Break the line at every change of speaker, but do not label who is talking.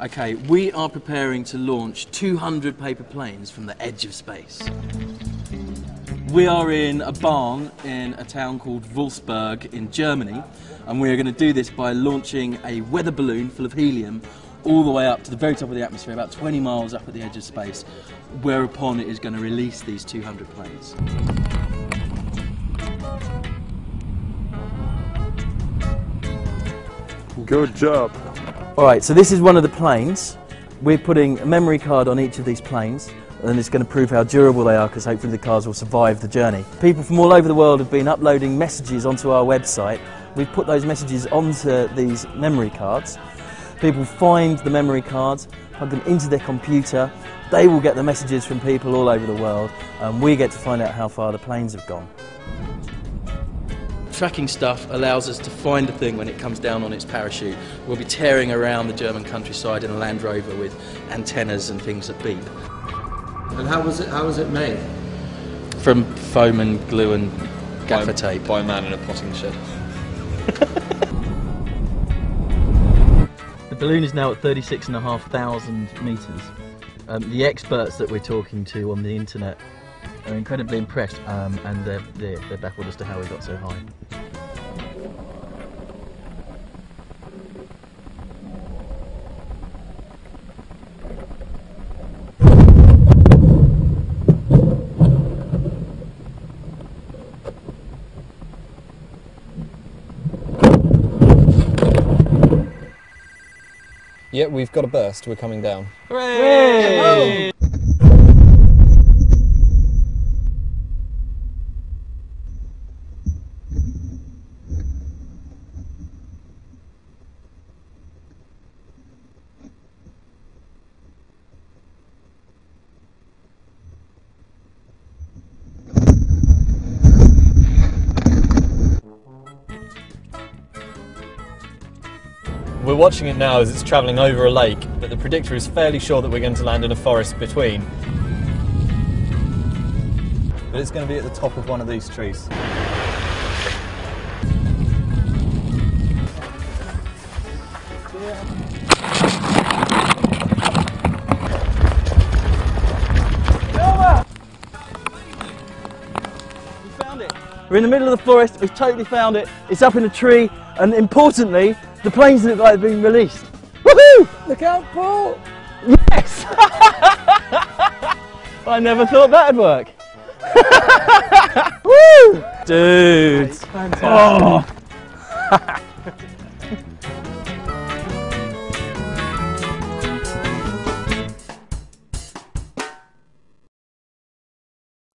Okay, we are preparing to launch 200 paper planes from the edge of space. We are in a barn in a town called Wolfsburg in Germany, and we are going to do this by launching a weather balloon full of helium all the way up to the very top of the atmosphere, about 20 miles up at the edge of space, whereupon it is going to release these 200 planes.
Good job.
Alright, so this is one of the planes. We're putting a memory card on each of these planes, and it's going to prove how durable they are, because hopefully the cars will survive the journey. People from all over the world have been uploading messages onto our website. We've put those messages onto these memory cards. People find the memory cards, plug them into their computer. They will get the messages from people all over the world, and we get to find out how far the planes have gone. Tracking stuff allows us to find the thing when it comes down on its parachute. We'll be tearing around the German countryside in a Land Rover with antennas and things that beep.
And how was it made?
From foam and glue and gaffer tape.
By a man in a potting shed.
The balloon is now at 36,500 metres. The experts that we're talking to on the internet are incredibly impressed, and they're baffled as to how we got so high.
Yeah, we've got a burst. We're coming down.
Hooray!
We're watching it now as it's travelling over a lake, but the predictor is fairly sure that we're going to land in a forest between. But it's going to be at the top of one of these trees.
We're in the middle of the forest, we've totally found it, it's up in a tree, and importantly, the planes look like they've been released. Woohoo!
Look out, Paul!
Yes! I never thought that'd work. Woo! Dude!
Fantastic.
Oh.